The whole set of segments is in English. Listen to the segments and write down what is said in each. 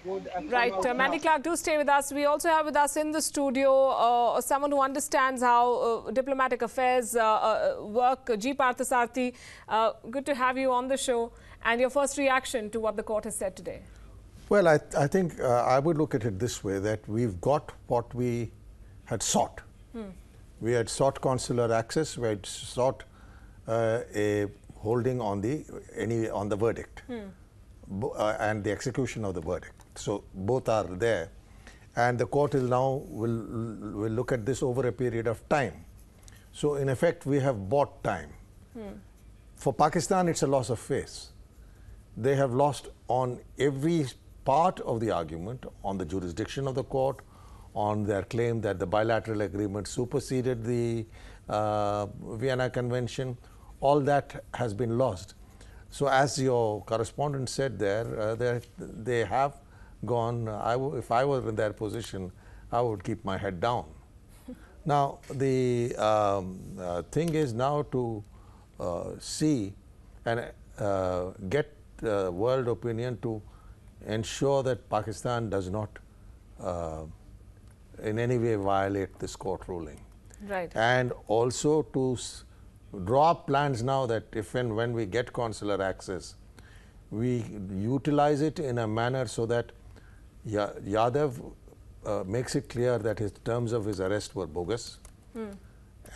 Right. Mandy Clark, do stay with us. We also have with us in the studio someone who understands how diplomatic affairs work, G. Parthasarathy. Good to have you on the show. And your first reaction to what the court has said today. Well, I think I would look at it this way, that we've got what we had sought. We had sought consular access. We had sought a holding on the verdict and the execution of the verdict. So both are there, and the court is now will look at this over a period of time. So in effect, we have bought time. For Pakistan, it's a loss of face. They have lost on every part of the argument, on the jurisdiction of the court, on their claim that the bilateral agreement superseded the Vienna Convention. All that has been lost. So as your correspondent said they have gone, if I were in their position, I would keep my head down. Now, the thing is now to see and get world opinion to ensure that Pakistan does not in any way violate this court ruling. Right. And also to draw up plans now that if and when we get consular access, we utilize it in a manner so that Yadav makes it clear that his terms of his arrest were bogus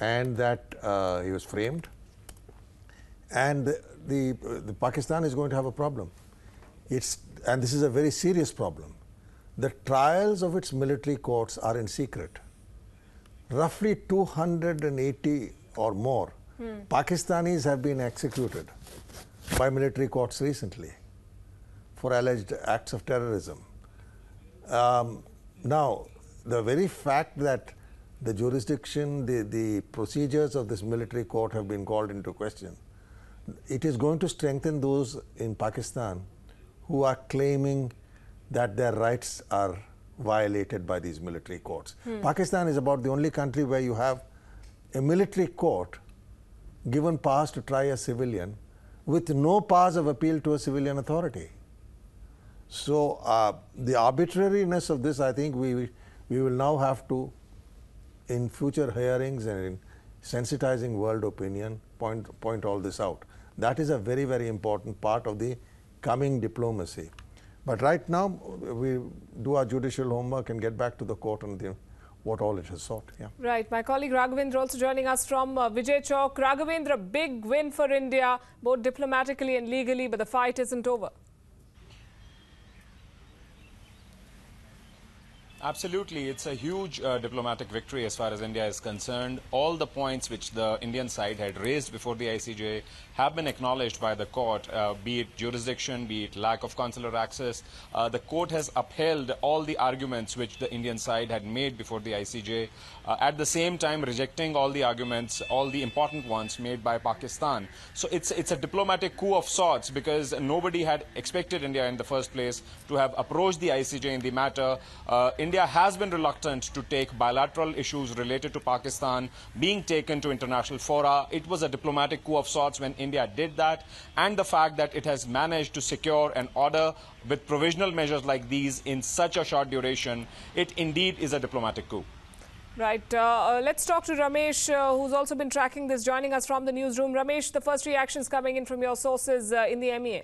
and that he was framed. And the Pakistan is going to have a problem. And this is a very serious problem. The trials of its military courts are in secret. Roughly 280 or more Pakistanis have been executed by military courts recently for alleged acts of terrorism. Now, the very fact that the jurisdiction, the procedures of this military court have been called into question, it is going to strengthen those in Pakistan who are claiming that their rights are violated by these military courts. Pakistan is about the only country where you have a military court given powers to try a civilian with no powers of appeal to a civilian authority. So the arbitrariness of this, I think we will now have to, in future hearings and in sensitizing world opinion, point all this out. That is a very, very important part of the coming diplomacy. But right now, we do our judicial homework and get back to the court on what all it has sought. Yeah. Right. My colleague Raghavendra also joining us from Vijay Chowk. Raghavendra, big win for India, both diplomatically and legally, but the fight isn't over. Absolutely. It's a huge diplomatic victory as far as India is concerned. All the points which the Indian side had raised before the ICJ have been acknowledged by the court, be it jurisdiction, be it lack of consular access. The court has upheld all the arguments which the Indian side had made before the ICJ, at the same time rejecting all the arguments, all the important ones made by Pakistan. So it's a diplomatic coup of sorts, because nobody had expected India in the first place to have approached the ICJ in the matter. India has been reluctant to take bilateral issues related to Pakistan being taken to international fora. It was a diplomatic coup of sorts when India did that, and the fact that it has managed to secure an order with provisional measures like these in such a short duration, it indeed is a diplomatic coup. Right. Let's talk to Ramesh, who's also been tracking this, joining us from the newsroom. Ramesh, the first reactions coming in from your sources in the MEA.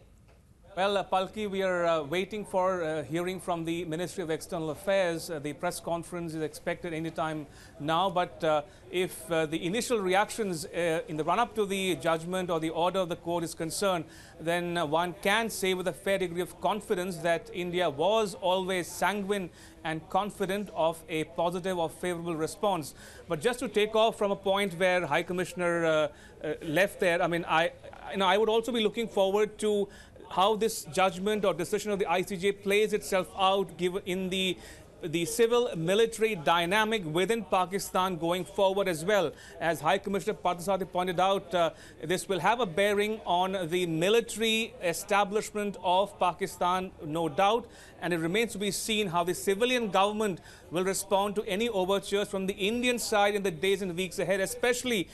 Well, Palki, we are waiting for hearing from the Ministry of External Affairs. The press conference is expected anytime now. But if the initial reactions in the run-up to the judgment or the order of the court is concerned, then one can say with a fair degree of confidence that India was always sanguine and confident of a positive or favorable response. But just to take off from a point where High Commissioner left there, I mean, I would also be looking forward to how this judgment or decision of the ICJ plays itself out given in the civil-military dynamic within Pakistan going forward as well. As High Commissioner Parthasarathy pointed out, this will have a bearing on the military establishment of Pakistan, no doubt, and it remains to be seen how the civilian government will respond to any overtures from the Indian side in the days and weeks ahead, especially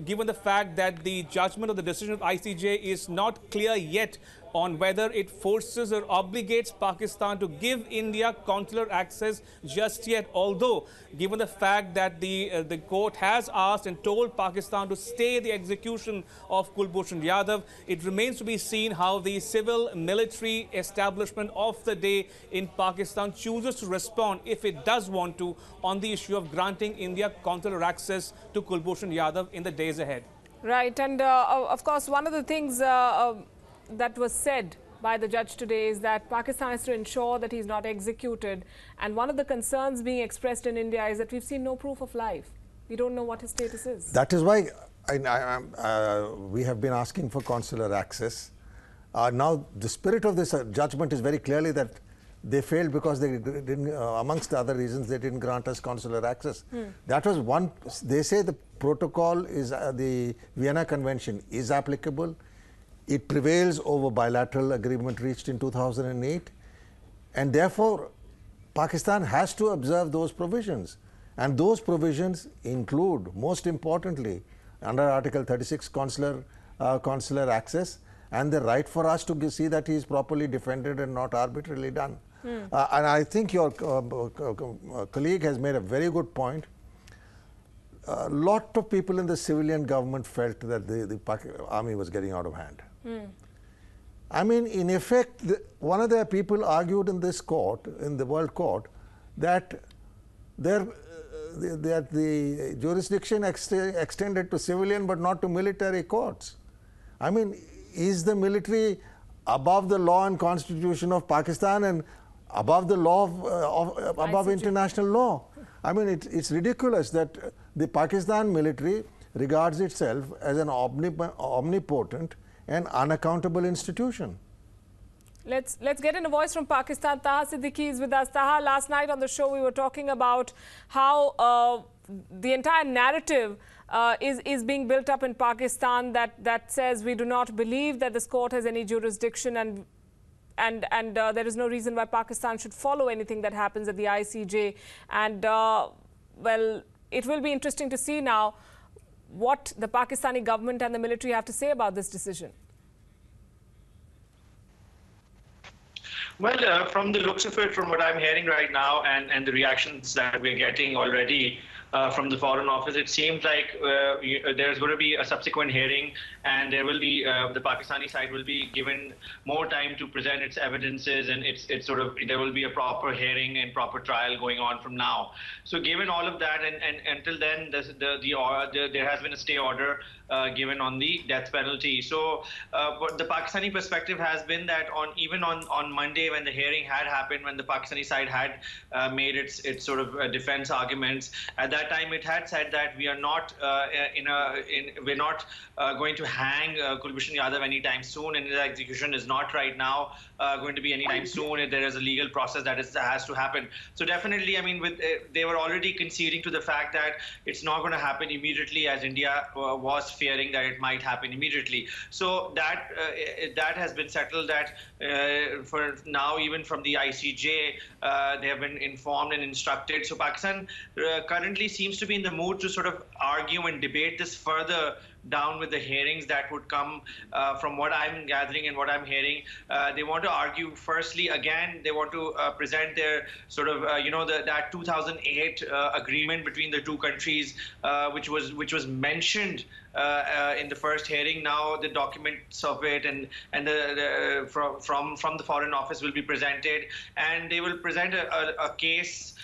given the fact that the judgment of the decision of ICJ is not clear yet on whether it forces or obligates Pakistan to give India consular access just yet, although given the fact that the court has asked and told Pakistan to stay the execution of Kulbhushan Yadav, it remains to be seen how the civil military establishment of the day in Pakistan chooses to respond, if it does want to, on the issue of granting India consular access to Kulbhushan Yadav in the days ahead. Right, and of course, one of the things that was said by the judge today is that Pakistan has to ensure that he's not executed. And one of the concerns being expressed in India is that we've seen no proof of life. We don't know what his status is. That is why we have been asking for consular access. Now, the spirit of this judgment is very clearly that they failed because they didn't, amongst the other reasons, they didn't grant us consular access. That was one. They say the protocol is, the Vienna Convention is applicable. It prevails over bilateral agreement reached in 2008. And therefore, Pakistan has to observe those provisions. And those provisions include, most importantly, under Article 36, consular access, and the right for us to see that he is properly defended and not arbitrarily done. And I think your colleague has made a very good point. A lot of people in the civilian government felt that the army was getting out of hand. I mean, in effect, one of their people argued in this court, in the World Court, that the jurisdiction extended to civilian but not to military courts. I mean, is the military above the law and constitution of Pakistan and above the law above international law? I mean, it's ridiculous that the Pakistan military regards itself as an omnipotent and unaccountable institution. Let's get in a voice from Pakistan. Taha Siddiqui is with us. Taha, last night on the show we were talking about how the entire narrative is being built up in Pakistan that says we do not believe that this court has any jurisdiction and there is no reason why Pakistan should follow anything that happens at the ICJ. And well, it will be interesting to see now what the Pakistani government and the military have to say about this decision. Well, from the looks of it, from what I'm hearing right now and the reactions that we're getting already from the Foreign Office, it seems like there's going to be a subsequent hearing, and there will be the Pakistani side will be given more time to present its evidences, and it's sort of there will be a proper hearing and proper trial going on from now. So given all of that, and until then, there has been a stay order given on the death penalty. So but the Pakistani perspective has been that even on Monday, when the hearing had happened, when the Pakistani side had made its sort of defense arguments, at that time it had said that we are not we're not going to hang Kulbhushan Yadav anytime soon, and his execution is not right now going to be anytime soon. There is a legal process that has to happen. So definitely, I mean, they were already conceding to the fact that it's not going to happen immediately, as India was fearing that it might happen immediately. So that has been settled, that for now, even from the ICJ, they have been informed and instructed. So Pakistan currently seems to be in the mood to sort of argue and debate this further down with the hearings that would come. From what I'm gathering and what I'm hearing, they want to argue, firstly, again, they want to present their sort of, that 2008 agreement between the two countries, which was mentioned in the first hearing. Now the documents of it and from the Foreign Office will be presented, and they will present a case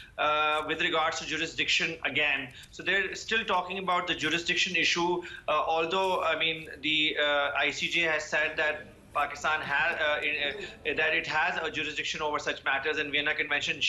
with regards to jurisdiction again. So they're still talking about the jurisdiction issue, although, I mean, the ICJ has said that Pakistan has that it has a jurisdiction over such matters, and Vienna Convention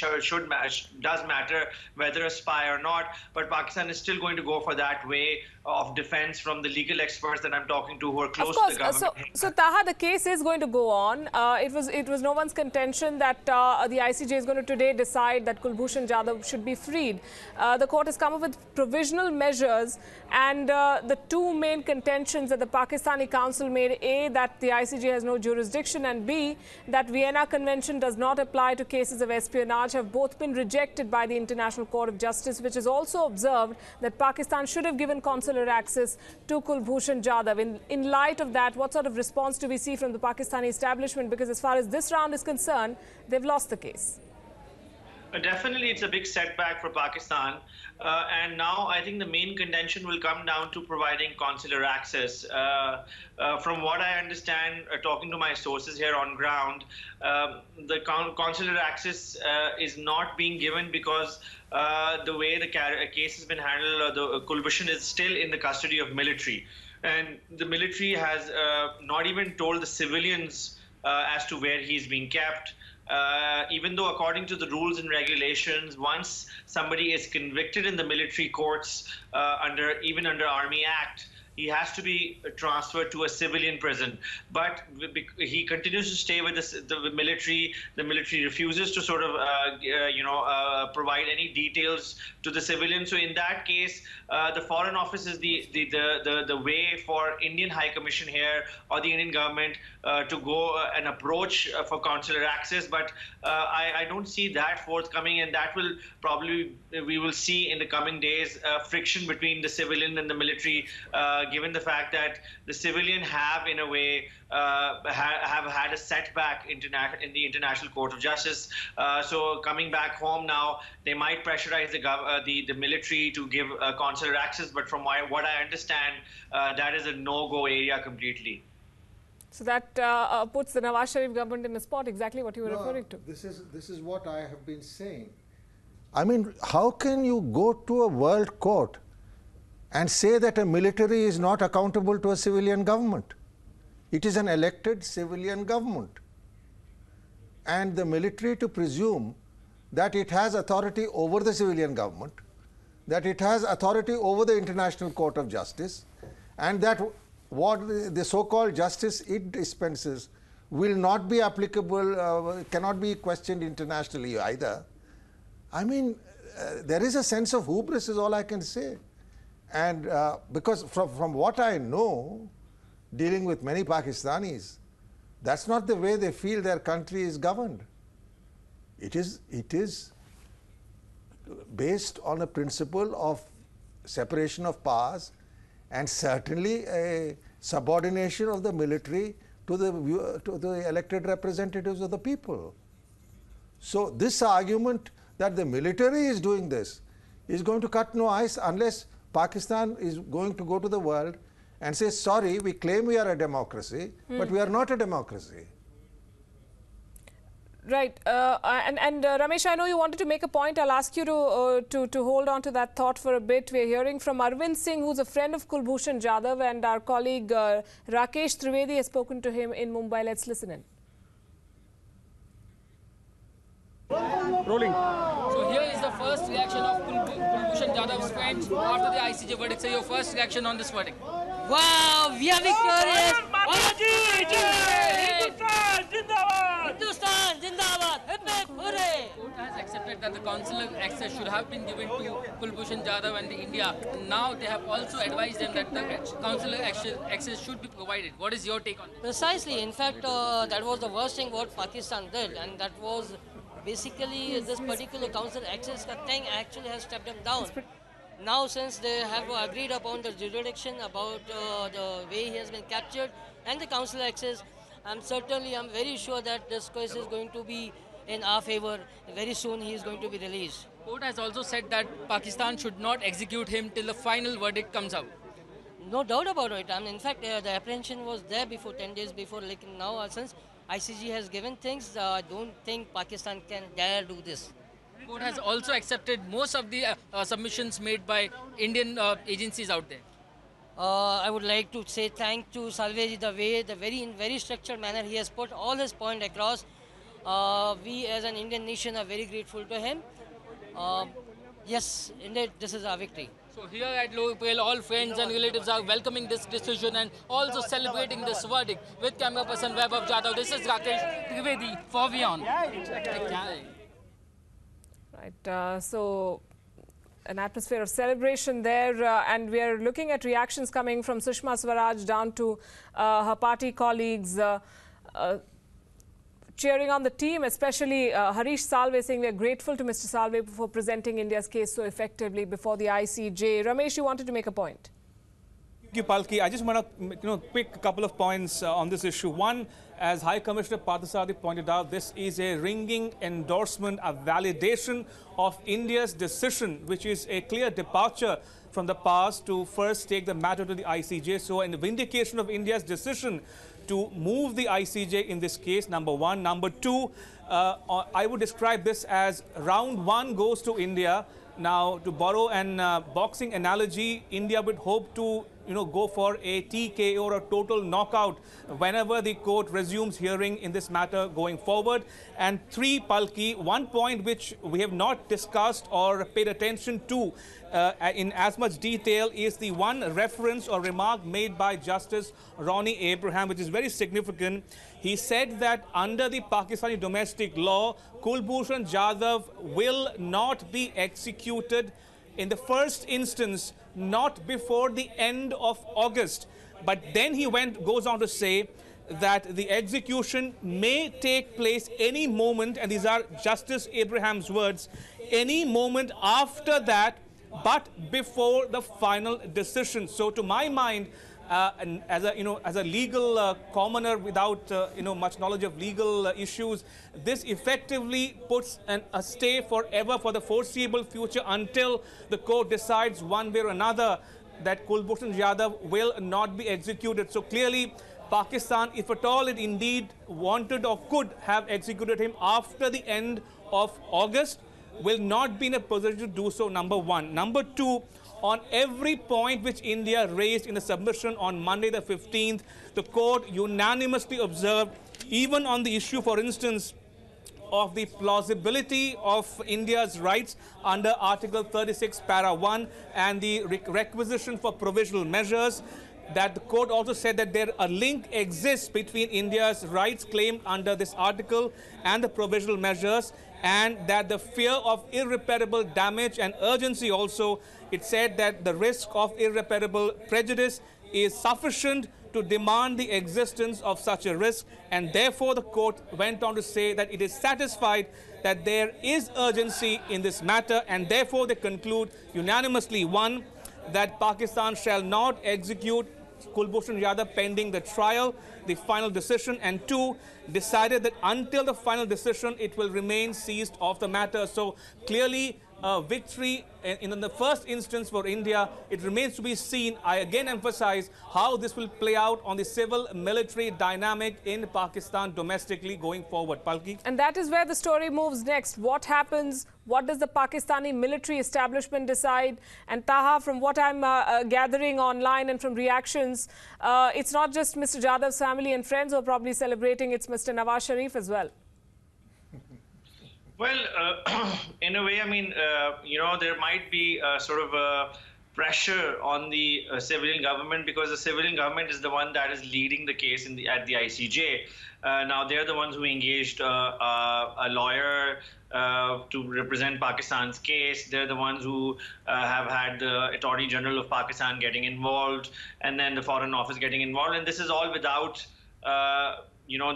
does matter whether a spy or not. But Pakistan is still going to go for that way of defense from the legal experts that I'm talking to, who are close to the government. So Taha, the case is going to go on. It was no one's contention that the ICJ is going to today decide that Kulbhushan Yadav should be freed. The court has come up with provisional measures, and the two main contentions that the Pakistani council made: A, that the ICJ has no jurisdiction, and B, that Vienna Convention does not apply to cases of espionage, have both been rejected by the International Court of Justice, which has also observed that Pakistan should have given consular consular access to Kulbhushan Jadhav. In light of that, what sort of response do we see from the Pakistani establishment? Because as far as this round is concerned, they've lost the case. Definitely, it's a big setback for Pakistan. And now I think the main contention will come down to providing consular access. From what I understand, talking to my sources here on ground, the consular access is not being given because the way the case has been handled, the Kulbhushan is still in the custody of military. And the military has not even told the civilians as to where he's being kept. Even though according to the rules and regulations, once somebody is convicted in the military courts, even under Army Act, he has to be transferred to a civilian prison. But he continues to stay with the military. The military refuses to sort of, provide any details to the civilians. So in that case, the Foreign Office is the way for Indian High Commission here or the Indian government to go and approach for consular access. But I don't see that forthcoming, and that will probably, we will see in the coming days, friction between the civilian and the military, given the fact that the civilian have, in a way, have had a setback in the International Court of Justice. So coming back home now, they might pressurize the military to give consular access. But from what I understand, that is a no-go area completely. So that puts the Nawaz Sharif government in a spot, exactly what you were referring to. This is what I have been saying. I mean, how can you go to a world court and say that a military is not accountable to a civilian government? It is an elected civilian government. And the military to presume that it has authority over the civilian government, that it has authority over the International Court of Justice, and that what the so-called justice it dispenses will not be applicable, cannot be questioned internationally either. I mean, there is a sense of hubris is all I can say. And because from what I know, dealing with many Pakistanis, that's not the way they feel their country is governed. It is based on a principle of separation of powers and certainly a subordination of the military to the elected representatives of the people. So this argument that the military is doing this is going to cut no ice unless Pakistan is going to go to the world and say, sorry, we claim we are a democracy, but we are not a democracy. Right. And Ramesh, I know you wanted to make a point. I'll ask you to hold on to that thought for a bit. We're hearing from Arvind Singh, who's a friend of Kulbhushan Jadhav, and our colleague Rakesh Trivedi has spoken to him in Mumbai. Let's listen in. Rolling. So here is the first reaction of Kulbhushan Jadhav's friends after the ICJ verdict. So your first reaction on this verdict? Wow, we are victorious! Hindustan Zindabad! Hooray! The court has accepted that the consular access should have been given to Kulbhushan Jadhav and India. Now they have also advised them that the consular access should be provided. What is your take on this? Precisely. In fact, that was the worst thing what Pakistan did, and that was basically this particular consular access thing actually has stepped them down. Now, since they have agreed upon the jurisdiction about the way he has been captured and the consular access, I'm very sure that this case is going to be in our favor. Very soon he is going to be released. The court has also said that Pakistan should not execute him till the final verdict comes out. No doubt about it. I mean, in fact, the apprehension was there before 10 days before. Like now, since ICJ has given things, I don't think Pakistan can dare do this. The court has also accepted most of the submissions made by Indian agencies out there. I would like to say thank to Salveji in very structured manner he has put all his point across. We as an Indian nation are very grateful to him. Yes, indeed, this is our victory. So here at Lohipel, all friends and relatives are welcoming this decision and also celebrating this verdict. With camera person Vaibhav Jadhav, this is Rakesh Trivedi for WION. Right. So an atmosphere of celebration there, and we are looking at reactions coming from Sushma Swaraj down to her party colleagues cheering on the team, especially Harish Salve saying we are grateful to Mr. Salve for presenting India's case so effectively before the ICJ. Ramesh, you wanted to make a point. you, Palki. I just want to, quick couple of points on this issue. One, as High Commissioner Parthasarathy pointed out, this is a ringing endorsement, a validation of India's decision, which is a clear departure from the past to first take the matter to the ICJ. So, a vindication of India's decision to move the ICJ in this case, number one. Number two, I would describe this as round one goes to India. Now, to borrow an boxing analogy, India would hope to, go for a TKO or a total knockout whenever the court resumes hearing in this matter going forward. And three, Palki, one point which we have not discussed or paid attention to in as much detail is the one reference or remark made by Justice Ronnie Abraham, which is very significant. He said that under the Pakistani domestic law, Kulbhushan Jadhav will not be executed in the first instance, not before the end of August. But then he goes on to say that the execution may take place any moment, and these are Justice Abraham's words, any moment after that, but before the final decision. So to my mind, and as a legal commoner without much knowledge of legal issues, this effectively puts a stay forever for the foreseeable future until the court decides one way or another that Kulbhushan Jadhav will not be executed. So clearly, Pakistan, if at all it indeed wanted or could have executed him after the end of August, will not be in a position to do so, number one. Number two, on every point which India raised in the submission on Monday the 15th, the court unanimously observed, even on the issue, for instance, of the plausibility of India's rights under Article 36, Para 1 and the requisition for provisional measures, that the court also said that a link exists between India's rights claimed under this article and the provisional measures, and that the fear of irreparable damage and urgency also, it said that the risk of irreparable prejudice is sufficient to demand the existence of such a risk, and therefore the court went on to say that it is satisfied that there is urgency in this matter, and therefore they conclude unanimously, one, that Pakistan shall not execute Kulbhushan Jadhav pending the trial, the final decision, and two, decided that until the final decision it will remain seized of the matter. So clearly victory in the first instance for India. It remains to be seen. I again emphasize how this will play out on the civil-military dynamic in Pakistan domestically going forward. Palki? And that is where the story moves next. What happens? What does the Pakistani military establishment decide? And Taha, from what I'm gathering online and from reactions, it's not just Mr. Jadhav's family and friends who are probably celebrating, it's Mr. Nawaz Sharif as well. Well, in a way, I mean, there might be sort of a pressure on the civilian government, because the civilian government is the one that is leading the case at the ICJ. Now, they're the ones who engaged a lawyer to represent Pakistan's case. They're the ones who have had the Attorney General of Pakistan getting involved, and then the Foreign Office getting involved. And this is all without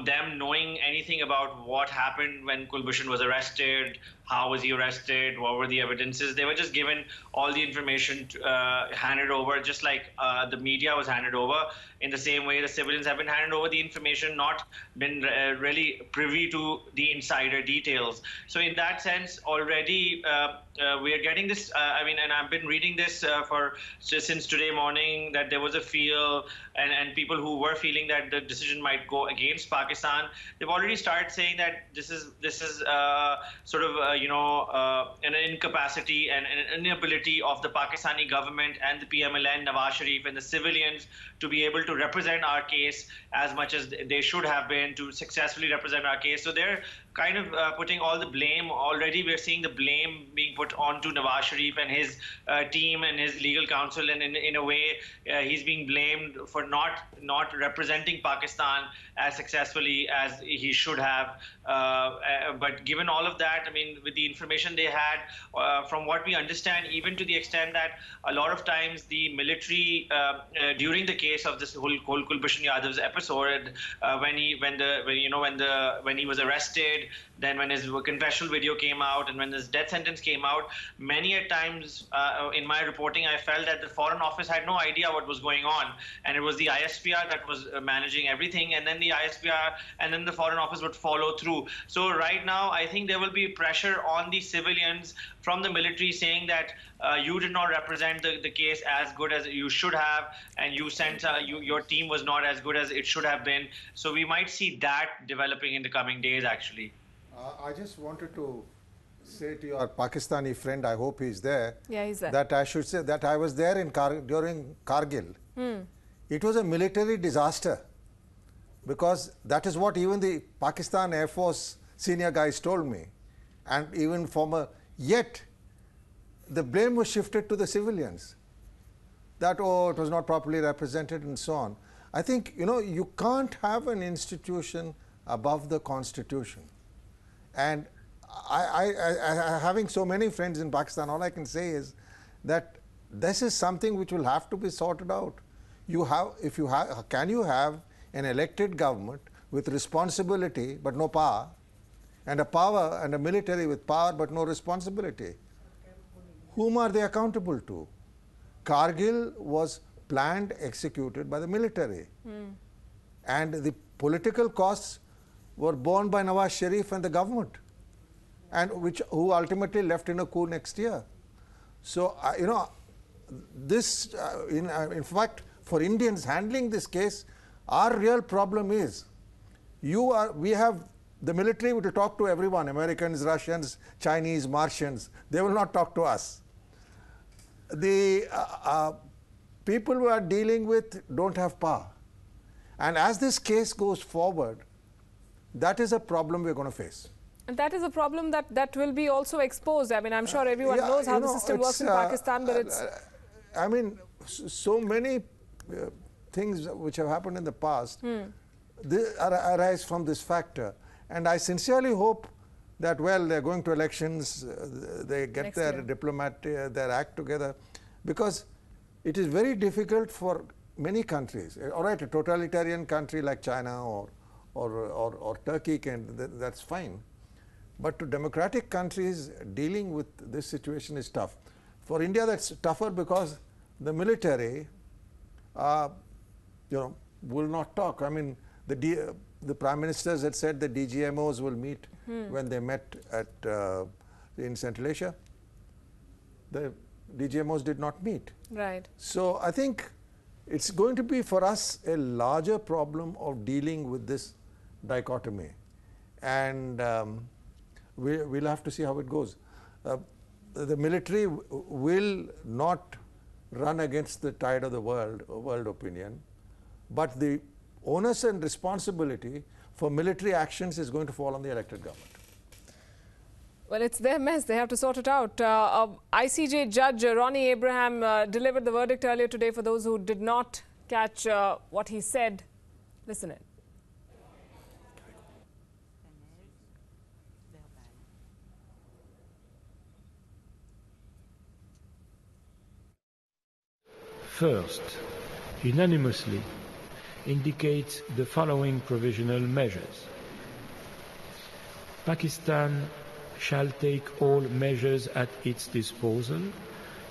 them knowing anything about what happened when Kulbhushan was arrested, how was he arrested, what were the evidences. They were just given all the information handed over, just like the media was handed over. In the same way, the civilians have been handed over the information, not been really privy to the insider details. So in that sense, already we are getting this, and I've been reading this since today morning, that there was a feel, and people who were feeling that the decision might go against Pakistan, they've already started saying that this is sort of an incapacity and an inability of the Pakistani government and the PMLN, Nawaz Sharif, and the civilians to be able to represent our case as much as they should have been, to successfully represent our case. So they're kind of putting all the blame. Already we're seeing the blame being put onto Nawaz Sharif and his team and his legal counsel, and in a way he's being blamed for not representing Pakistan as successfully as he should have. But given all of that, I mean, with the information they had, from what we understand, even to the extent that a lot of times the military during the case of this whole Kulbhushan Jadhav's episode, when he was arrested, did. Then when his confessional video came out and when his death sentence came out, many a times in my reporting, I felt that the Foreign Office had no idea what was going on. And it was the ISPR that was managing everything. And then the ISPR and then the Foreign Office would follow through. So right now, I think there will be pressure on the civilians from the military saying that you did not represent the case as good as you should have, and you sent your team was not as good as it should have been. So we might see that developing in the coming days, actually. I just wanted to say to your Pakistani friend, I hope he's there, Yeah, he's there. that I should say that I was there in during Kargil. It was a military disaster, because that is what even the Pakistan Air Force senior guys told me, and even former, yet the blame was shifted to the civilians, that, oh, it was not properly represented and so on. I think, you know, you can't have an institution above the Constitution. And having so many friends in Pakistan, all I can say is that this is something which will have to be sorted out. Can you have an elected government with responsibility but no power, and a military with power but no responsibility? Whom are they accountable to? Kargil was planned, executed by the military. And the political costs were borne by Nawaz Sharif and the government, and who ultimately left in a coup next year. So, you know, this, in fact, for Indians handling this case, our real problem is, we have the military will talk to everyone, Americans, Russians, Chinese, Martians. They will not talk to us. The people we are dealing with don't have power. And as this case goes forward, that is a problem we're going to face. And that is a problem that will be also exposed. I mean, I'm sure everyone knows how the system works in Pakistan, but it's... I mean, so many things which have happened in the past they arise from this factor. And I sincerely hope that, well, they're going to elections, they get their act together, because it is very difficult for many countries. All right, a totalitarian country like China or Turkey, that's fine. But to democratic countries, dealing with this situation is tough. For India, that's tougher because the military, you know, will not talk. I mean, the Prime Ministers had said the DGMOs will meet when they met in Central Asia. The DGMOs did not meet. Right. So I think it's going to be for us a larger problem of dealing with this dichotomy. And we'll have to see how it goes. The military will not run against the tide of the world opinion, but the onus and responsibility for military actions is going to fall on the elected government. Well, it's their mess. They have to sort it out. ICJ Judge Ronnie Abraham delivered the verdict earlier today. For those who did not catch what he said, listen in. First, unanimously indicates the following provisional measures. Pakistan shall take all measures at its disposal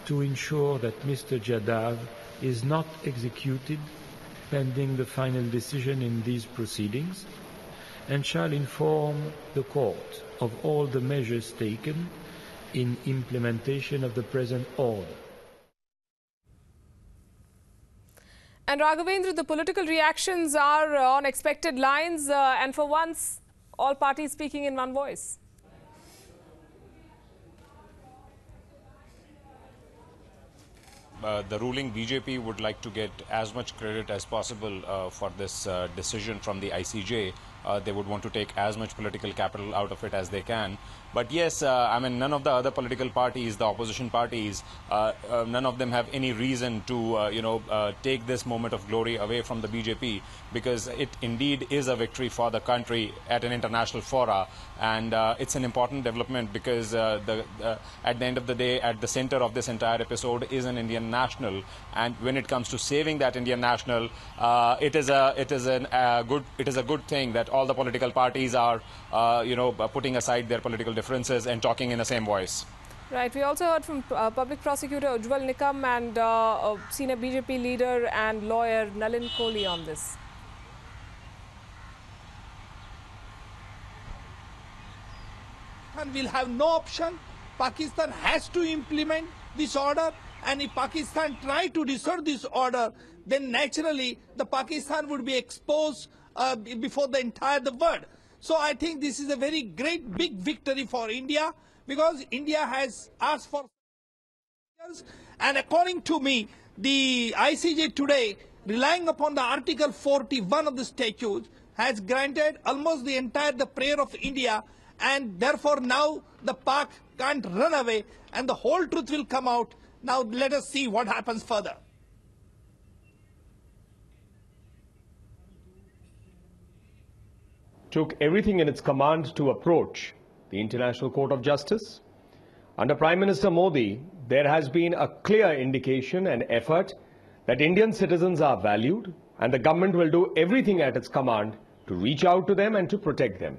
to ensure that Mr. Jadav is not executed pending the final decision in these proceedings, and shall inform the court of all the measures taken in implementation of the present order. And Raghavendra, the political reactions are on expected lines, and for once, all parties speaking in one voice. The ruling BJP would like to get as much credit as possible for this decision from the ICJ. They would want to take as much political capital out of it as they can. But yes, I mean, none of the other political parties, the opposition parties, none of them have any reason to, take this moment of glory away from the BJP, because it indeed is a victory for the country at an international fora. And it's an important development because at the end of the day, at the center of this entire episode is an Indian national. And when it comes to saving that Indian national, it is a good thing that all the political parties are, putting aside their political differences and talking in the same voice. Right. We also heard from Public Prosecutor Ujjwal Nikam and senior BJP leader and lawyer Nalin Kohli on this. Pakistan will have no option. Pakistan has to implement this order, and if Pakistan try to dissolve this order, then naturally the Pakistan would be exposed before the entire world. So I think this is a very great big victory for India, because India has asked for years, and according to me, the ICJ today, relying upon the Article 41 of the statute, has granted almost the entire prayer of India, and therefore now the Pak can't run away and the whole truth will come out. Now let us see what happens further. Took everything in its command to approach the International Court of Justice. Under Prime Minister Modi, there has been a clear indication and effort that Indian citizens are valued, and the government will do everything at its command to reach out to them and to protect them.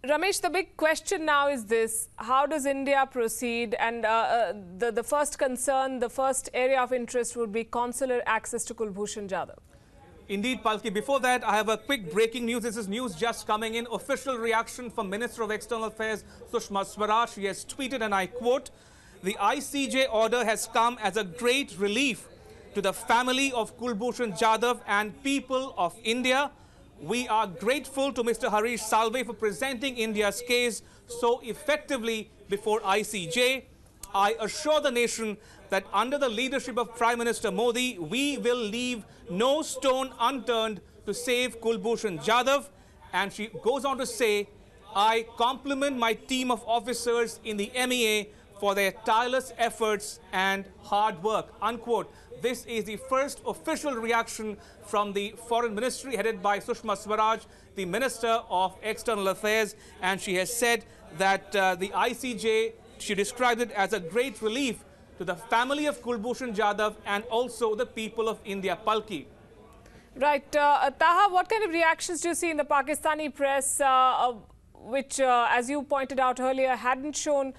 Ramesh, the big question now is this: how does India proceed? And the first concern, the first area of interest would be consular access to Kulbhushan Jadhav. Indeed, Palki. Before that, I have a quick breaking news. This is news just coming in. Official reaction from Minister of External Affairs, Sushma Swaraj. She has tweeted, and I quote, "The ICJ order has come as a great relief to the family of Kulbhushan Jadhav and people of India. We are grateful to Mr. Harish Salve for presenting India's case so effectively before ICJ. I assure the nation that under the leadership of Prime Minister Modi, we will leave no stone unturned to save Kulbhushan Jadhav." And she goes on to say, "I compliment my team of officers in the MEA for their tireless efforts and hard work," unquote. This is the first official reaction from the Foreign Ministry headed by Sushma Swaraj, the Minister of External Affairs, and she has said that the ICJ, she described it as a great relief to the family of Kulbhushan Jadhav and also the people of India. Palki. Right. Taha, what kind of reactions do you see in the Pakistani press, which, as you pointed out earlier, hadn't shown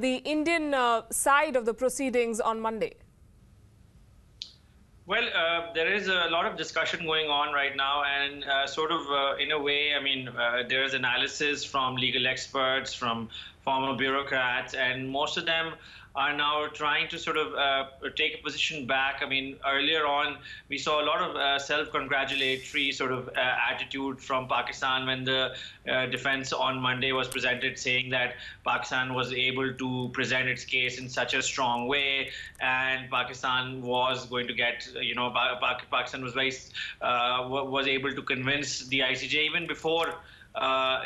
the Indian side of the proceedings on Monday? Well, there is a lot of discussion going on right now, and in a way, I mean, there is analysis from legal experts, from former bureaucrats, and most of them are now trying to take a position back. I mean, earlier on, we saw a lot of self-congratulatory attitude from Pakistan when the defense on Monday was presented, saying that Pakistan was able to present its case in such a strong way, and Pakistan was going to get, Pakistan was able to convince the ICJ even before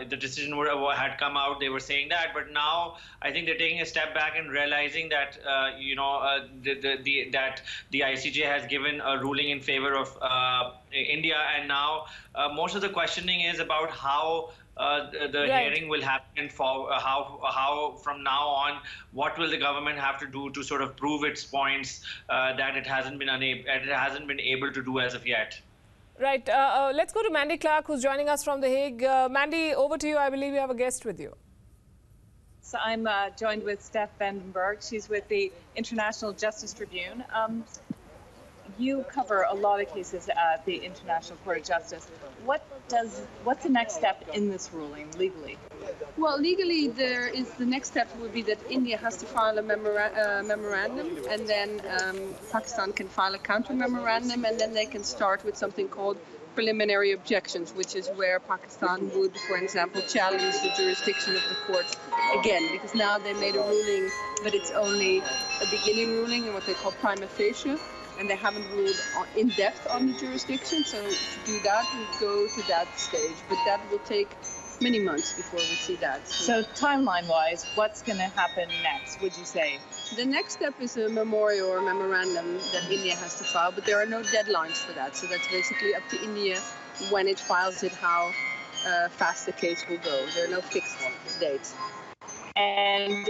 the decision had come out. They were saying that, but now I think they're taking a step back and realizing that that the ICJ has given a ruling in favor of India, and now most of the questioning is about how the hearing will happen, for how from now on, what will the government have to do to prove its points that it hasn't been able to do as of yet. Right. Let's go to Mandy Clark, who's joining us from The Hague. Mandy, over to you. I believe you have a guest with you. So I'm joined with Steph Vandenberg. She's with the International Justice Tribune. You cover a lot of cases at the International Court of Justice. What's the next step in this ruling legally? Well, legally, the next step would be that India has to file a memorandum, and then Pakistan can file a counter memorandum, and then they can start with something called preliminary objections, which is where Pakistan would, for example, challenge the jurisdiction of the courts again, because now they made a ruling, but it's only a beginning ruling and what they call prima facie, and they haven't ruled in depth on the jurisdiction. So to do that, we go to that stage, but that will take many months before we see that. So timeline-wise, what's going to happen next, would you say? The next step is a memorial or memorandum that India has to file, but there are no deadlines for that. So that's basically up to India when it files it, how fast the case will go. There are no fixed dates. And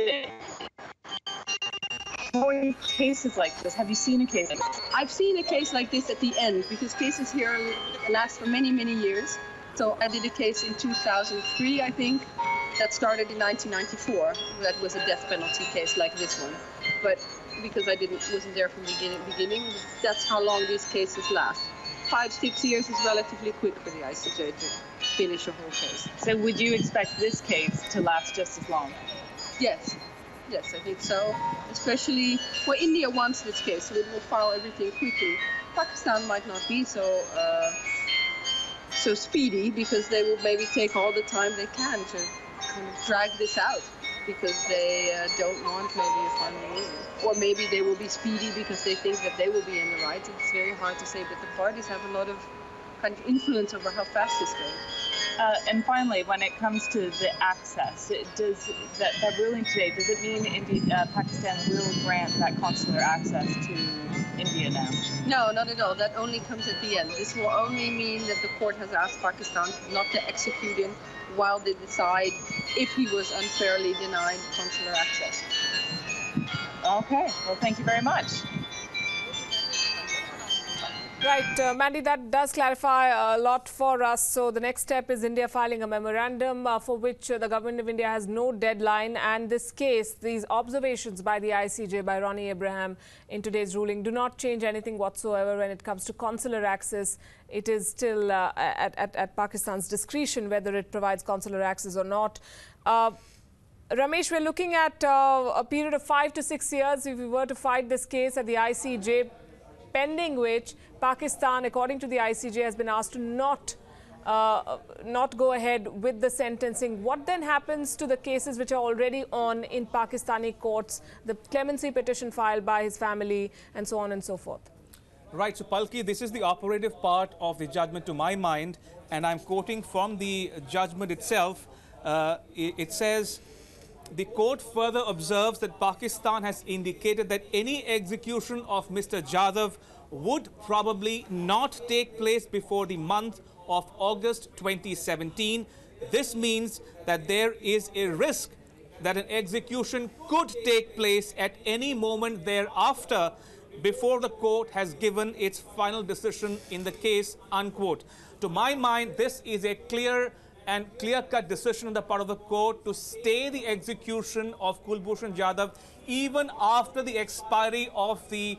avoid cases like this? Have you seen a case like this? I've seen a case like this at the end because cases here last for many, many years. So I did a case in 2003, I think, that started in 1994. That was a death penalty case like this one. But because I wasn't there from the beginning, that's how long these cases last. 5-6 years is relatively quick for the ICJ to finish a whole case. So would you expect this case to last just as long? Yes. Yes, I think so. Especially, well, India wants this case, so it will file everything quickly. Pakistan might not be so speedy because they will maybe take all the time they can to kind of drag this out because they don't want maybe a final ruling. Or maybe they will be speedy because they think that they will be in the right. It's very hard to say, but the parties have a lot of kind of influence over how fast this goes. And finally, when it comes to the access, does that ruling today, does it mean Pakistan will grant that consular access to India now? No, not at all. That only comes at the end. This will only mean that the court has asked Pakistan not to execute him while they decide if he was unfairly denied consular access. Okay, well, thank you very much. Right, Mandy, that does clarify a lot for us. So the next step is India filing a memorandum for which the government of India has no deadline. And this case, these observations by the ICJ, by Ronnie Abraham in today's ruling, do not change anything whatsoever when it comes to consular access. It is still at Pakistan's discretion whether it provides consular access or not. Ramesh, we're looking at a period of 5 to 6 years if we were to fight this case at the ICJ, pending which Pakistan, according to the ICJ, has been asked to not go ahead with the sentencing. What then happens to the cases which are already on in Pakistani courts, the clemency petition filed by his family, and so on and so forth? Right, so Palki, this is the operative part of the judgment to my mind, and I'm quoting from the judgment itself. It says, the court further observes that Pakistan has indicated that any execution of Mr. Jadhav would probably not take place before the month of August 2017. This means that there is a risk that an execution could take place at any moment thereafter before the court has given its final decision in the case, unquote. To my mind, this is a clear and clear-cut decision on the part of the court to stay the execution of Kulbhushan Jadhav even after the expiry of the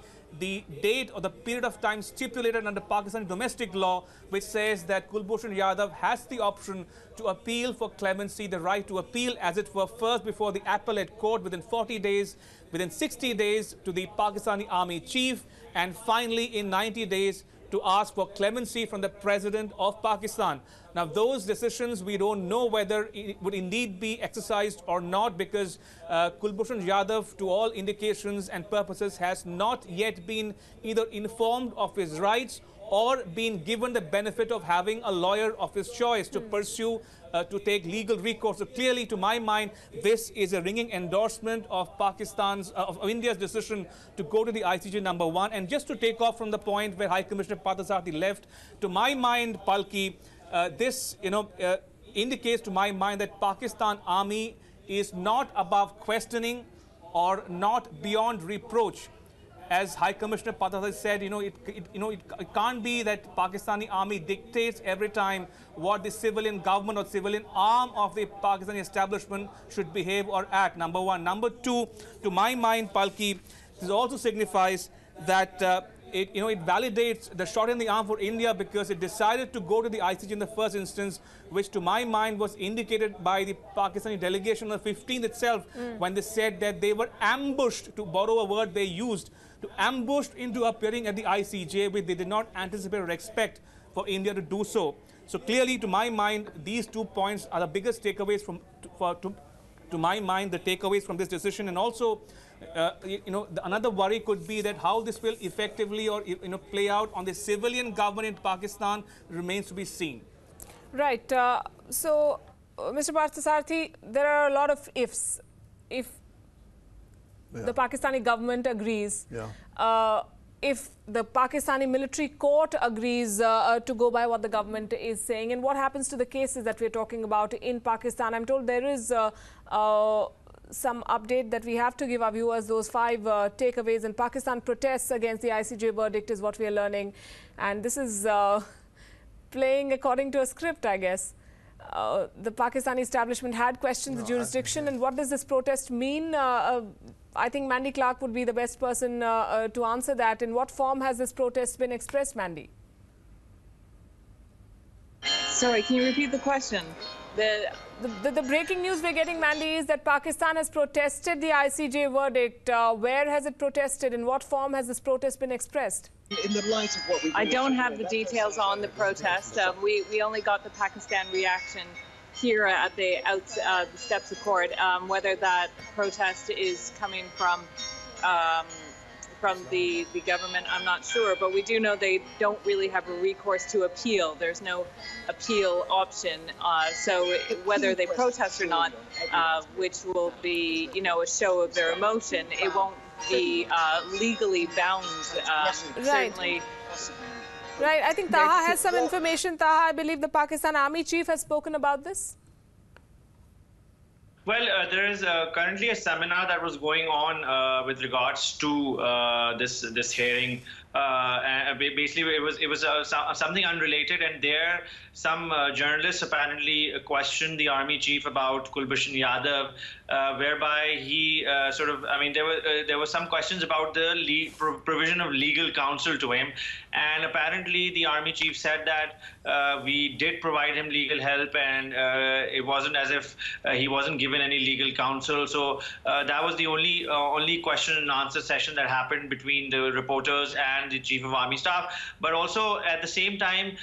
date or the period of time stipulated under Pakistan domestic law, which says that Kulbhushan Jadhav has the option to appeal for clemency, the right to appeal, as it were, first before the appellate court within 40 days, within 60 days to the Pakistani Army Chief, and finally in 90 days to ask for clemency from the President of Pakistan. Now, those decisions, we don't know whether it would indeed be exercised or not, because Kulbhushan Jadhav, to all indications and purposes, has not yet been either informed of his rights or been given the benefit of having a lawyer of his choice to pursue, to take legal recourse. So clearly, to my mind, this is a ringing endorsement of Pakistan's, of India's decision to go to the ICJ number 1. And just to take off from the point where High Commissioner Parthasarathy left, to my mind, Palki, this, indicates to my mind that Pakistan Army is not above questioning or not beyond reproach. As High Commissioner Parthasarathy said, it can't be that Pakistani Army dictates every time what the civilian government or civilian arm of the Pakistani establishment should behave or act, number one. Number two, to my mind, Palki, this also signifies that it validates the shot in the arm for India, because it decided to go to the ICJ in the first instance, which to my mind was indicated by the Pakistani delegation on the 15th itself, when they said that they were ambushed, to borrow a word they used, to ambushed into appearing at the ICJ, which they did not anticipate or expect for India to do so. So clearly, to my mind, these 2 points are the biggest takeaways to my mind, the takeaways from this decision. And also, another worry could be that how this will effectively or play out on the civilian government in Pakistan remains to be seen. Right. So, Mr. Parthasarathy, there are a lot of ifs. If the Pakistani government agrees, if the Pakistani military court agrees to go by what the government is saying, and what happens to the cases that we're talking about in Pakistan? I'm told there is some update that we have to give our viewers. Those 5 takeaways. In Pakistan, protests against the ICJ verdict is what we are learning. And this is playing according to a script, I guess. The Pakistani establishment had questioned the jurisdiction. And what does this protest mean? I think Mandy Clark would be the best person to answer that. In what form has this protest been expressed, Mandy? Sorry, can you repeat the question? The breaking news we're getting, Mandy, is that Pakistan has protested the ICJ verdict. Where has it protested? In what form has this protest been expressed? In the light of what I don't have the details on the protest. We only got the Pakistan reaction here at the steps of court. Whether that protest is coming from the government, I'm not sure, but we do know they don't really have a recourse to appeal. There's no appeal option. So whether they protest or not, which will be, a show of their emotion, it won't be legally bound. Certainly. Right. I think Taha has some information. Taha, I believe the Pakistan Army chief has spoken about this. Well, there is currently a seminar that was going on with regards to this hearing. Basically, it was something unrelated, and there some journalists apparently questioned the army chief about Kulbhushan Yadav, whereby he there were some questions about the provision of legal counsel to him, and apparently the army chief said that we did provide him legal help, and it wasn't as if he wasn't given any legal counsel. So that was the only question and answer session that happened between the reporters and the chief of army staff. But also at the same time,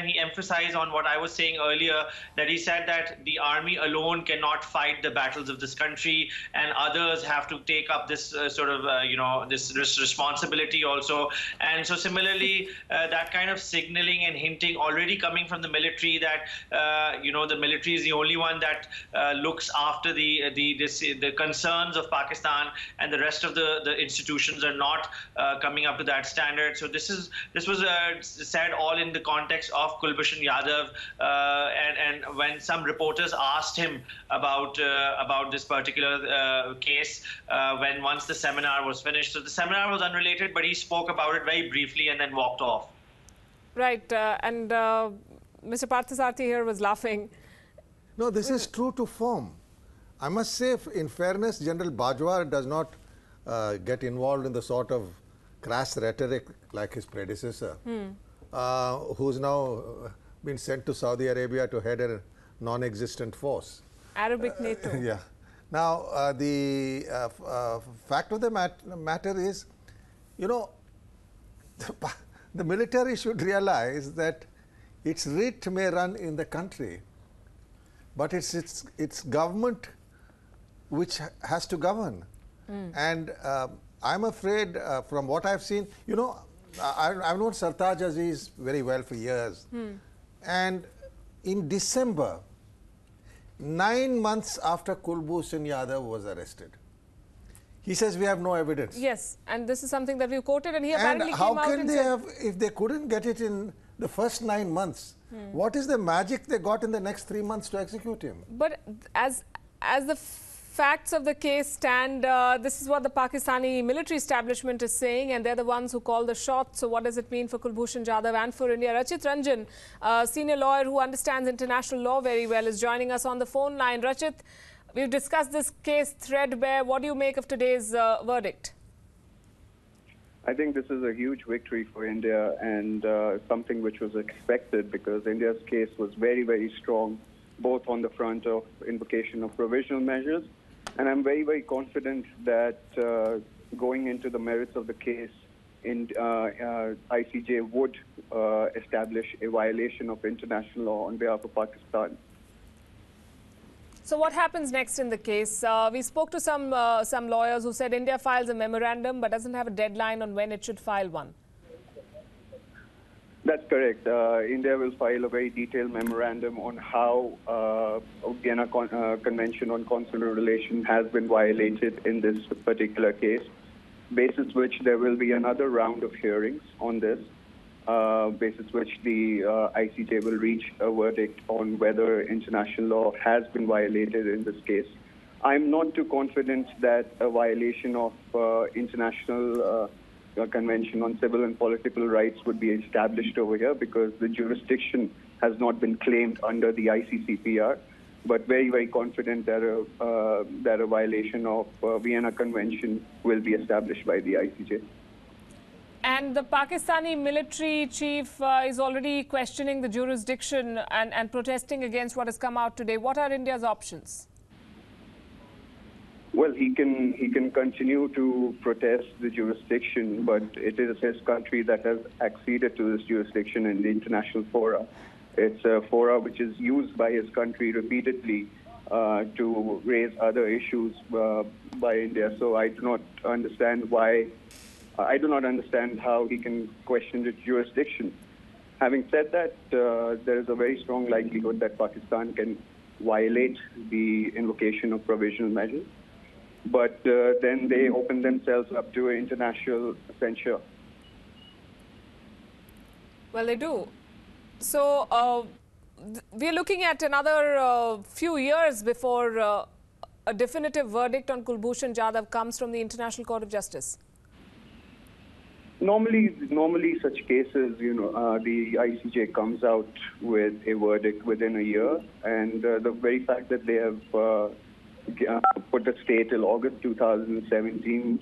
he emphasized on what I was saying earlier, that he said that the army alone cannot fight the battles of this country, and others have to take up this this responsibility also. And so similarly, that kind of signaling and hinting already coming from the military that the military is the only one that looks after the concerns of Pakistan, and the rest of the institutions are not coming up to that standard. So this was said all in the context of Kulbhushan Yadav, and when some reporters asked him about this particular case, once the seminar was finished. So the seminar was unrelated, but he spoke about it very briefly and then walked off. Right, and Mr. Parthasarathy here was laughing. No, this is true to form. I must say, in fairness, General Bajwa does not get involved in the sort of crass rhetoric like his predecessor, who's now been sent to Saudi Arabia to head a non-existent force. Arabic NATO. Yeah. Now, the fact of the matter is, the military should realize that its writ may run in the country, but it's government which has to govern. And I'm afraid, from what I've seen, I've known Sartaj Aziz very well for years. And in December, 9 months after Kulbhushan Yadav was arrested, he says we have no evidence. Yes, and this is something that we quoted, and he apparently came out and said, if they couldn't get it in the first 9 months, what is the magic they got in the next 3 months to execute him? But as the facts of the case stand, this is what the Pakistani military establishment is saying, and they're the ones who call the shots. So what does it mean for Kulbhushan Yadav and for India? Rachit Ranjan, a senior lawyer who understands international law very well, is joining us on the phone line. Rachit, we've discussed this case threadbare. What do you make of today's verdict? I think this is a huge victory for India, and something which was expected, because India's case was very, very strong, both on the front of invocation of provisional measures. And I'm very, very confident that going into the merits of the case, ICJ would establish a violation of international law on behalf of Pakistan. So what happens next in the case? We spoke to some lawyers who said India files a memorandum but doesn't have a deadline on when it should file one. That's correct. India will file a very detailed memorandum on how Vienna Convention on Consular Relations has been violated in this particular case, basis which there will be another round of hearings on this, basis which the ICJ will reach a verdict on whether international law has been violated in this case. I'm not too confident that a violation of international Convention on Civil and Political Rights would be established over here, because the jurisdiction has not been claimed under the ICCPR. But very, very confident that a violation of Vienna Convention will be established by the ICJ. And the Pakistani military chief is already questioning the jurisdiction and protesting against what has come out today. What are India's options? Well, he can continue to protest the jurisdiction, but it is his country that has acceded to this jurisdiction in the international fora. It's a fora which is used by his country repeatedly to raise other issues by India. So I do not understand why. I do not understand how he can question the jurisdiction. Having said that, there is a very strong likelihood that Pakistan can violate the invocation of provisional measures, but then they open themselves up to international censure. Well, they do. So we're looking at another few years before a definitive verdict on Kulbhushan Jadhav comes from the International Court of Justice. Normally, such cases, the ICJ comes out with a verdict within a year, and the very fact that they have put the stay till August 2017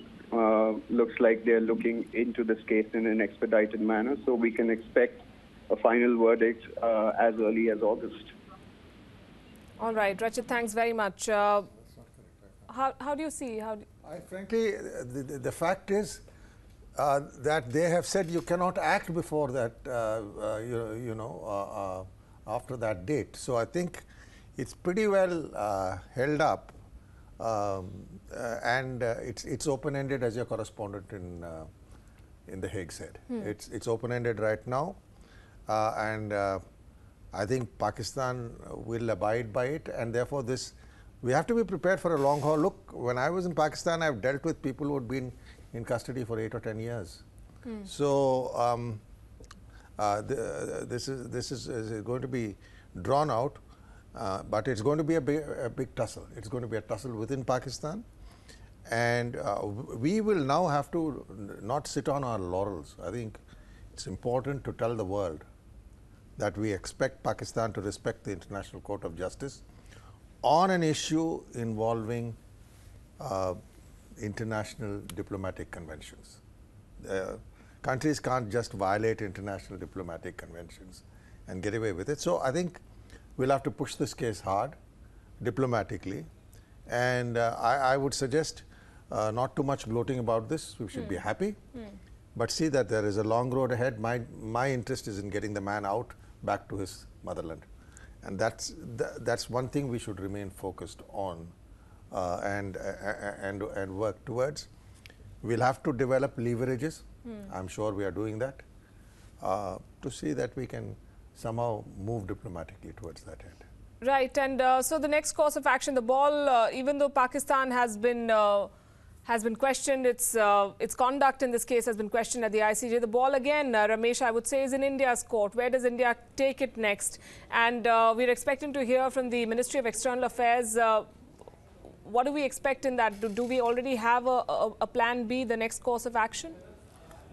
looks like they're looking into this case in an expedited manner. So we can expect a final verdict as early as August. All right, Rachit, thanks very much. How do you see? Frankly, the fact is that they have said you cannot act before that, after that date. So I think it's pretty well held up, and it's open-ended, as your correspondent in The Hague said. It's open-ended right now, and I think Pakistan will abide by it, and therefore we have to be prepared for a long haul. Look, when I was in Pakistan, I've dealt with people who had been in custody for 8 or 10 years. So this is going to be drawn out, but it's going to be a big tussle. It's going to be a tussle within Pakistan, and we will now have to not sit on our laurels. I think it's important to tell the world that we expect Pakistan to respect the International Court of Justice on an issue involving international diplomatic conventions. Countries can't just violate international diplomatic conventions and get away with it. So I think we'll have to push this case hard diplomatically, and I would suggest not too much gloating about this. We should be happy, but see that there is a long road ahead. My interest is in getting the man out back to his motherland, and that's one thing we should remain focused on and work towards. We'll have to develop leverages. I'm sure we are doing that to see that we can somehow move diplomatically towards that end. Right, and so the next course of action, the ball, even though Pakistan has been questioned, its conduct in this case has been questioned at the ICJ. The ball again, Ramesh, I would say, is in India's court. Where does India take it next? And we're expecting to hear from the Ministry of External Affairs. What do we expect in that? Do we already have a plan B, the next course of action?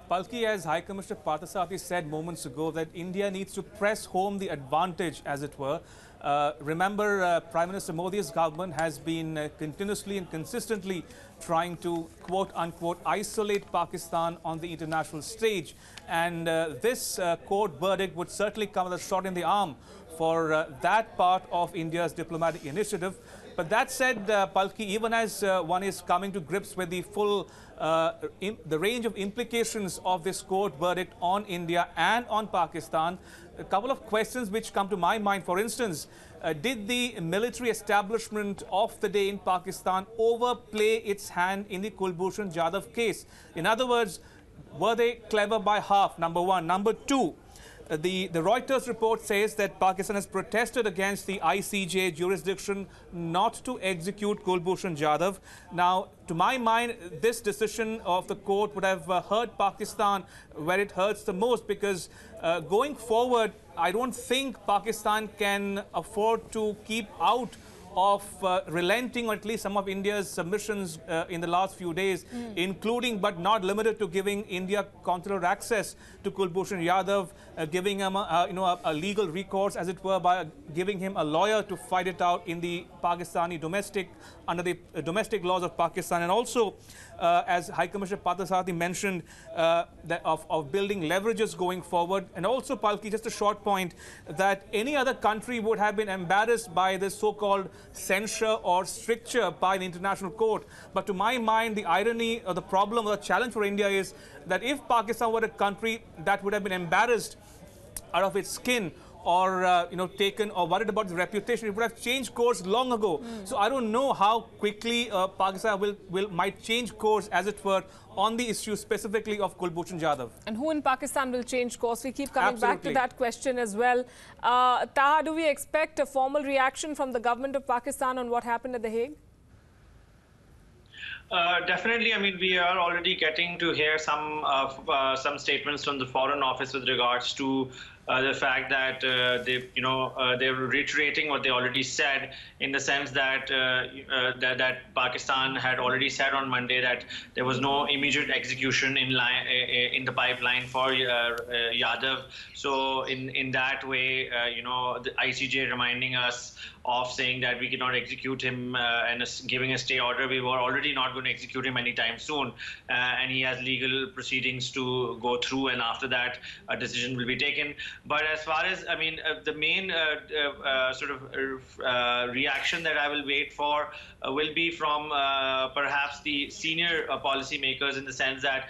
Palki, as High Commissioner Parthasarathy said moments ago, that India needs to press home the advantage, as it were. Remember, Prime Minister Modi's government has been continuously and consistently trying to, quote-unquote, isolate Pakistan on the international stage. And this court verdict would certainly come as a shot in the arm for that part of India's diplomatic initiative. But that said, Palki, even as one is coming to grips with the full, the range of implications of this court verdict on India and on Pakistan, a couple of questions which come to my mind. For instance, did the military establishment of the day in Pakistan overplay its hand in the Kulbhushan Jadhav case? In other words, were they clever by half, number one? Number two, the Reuters report says that Pakistan has protested against the ICJ jurisdiction not to execute Kulbhushan Jadhav. Now, to my mind, this decision of the court would have hurt Pakistan where it hurts the most, because going forward, I don't think Pakistan can afford to keep out of relenting, or at least some of India's submissions in the last few days, including but not limited to giving India consular access to Kulbhushan Yadav, giving him a legal recourse, as it were, by giving him a lawyer to fight it out in the Pakistani domestic, under the domestic laws of Pakistan, and also, as High Commissioner Parthasarathy mentioned, that of building leverages going forward. And also, Palki, just a short point, that any other country would have been embarrassed by this so-called censure or stricture by the International Court. But to my mind, the irony or the problem or the challenge for India is that if Pakistan were a country that would have been embarrassed out of its skin, or taken or worried about the reputation, it would have changed course long ago. So I don't know how quickly Pakistan might change course, as it were, on the issue specifically of Kulbhushan Yadav. And who in Pakistan will change course? We keep coming back to that question as well. Taha, do we expect a formal reaction from the government of Pakistan on what happened at The Hague? Definitely. I mean, we are already getting to hear some statements from the Foreign Office with regards to the fact that they're reiterating what they already said, in the sense that that Pakistan had already said on Monday that there was no immediate execution in the pipeline for Yadav. So in that way, the ICJ reminding us of saying that we cannot execute him and giving a stay order. We were already not going to execute him anytime soon, and he has legal proceedings to go through, and after that a decision will be taken. But as far as, I mean, the main reaction that I will wait for will be from perhaps the senior policymakers, in the sense that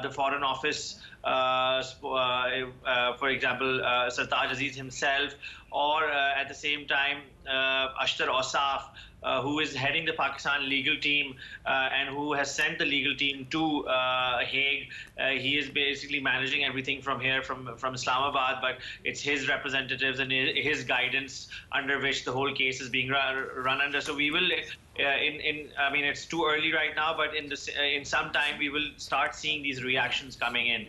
the Foreign Office, for example, Sartaj Aziz himself, or at the same time Ashtar Osaf, who is heading the Pakistan legal team and who has sent the legal team to Hague. He is basically managing everything from here, from Islamabad, but it's his representatives and his guidance under which the whole case is being run under. So we will, I mean, it's too early right now, but in some time we will start seeing these reactions coming in.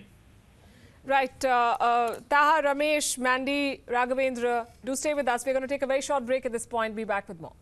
Right. Taha, Ramesh, Mandy, Raghavendra, do stay with us. We're going to take a very short break at this point. Be back with more.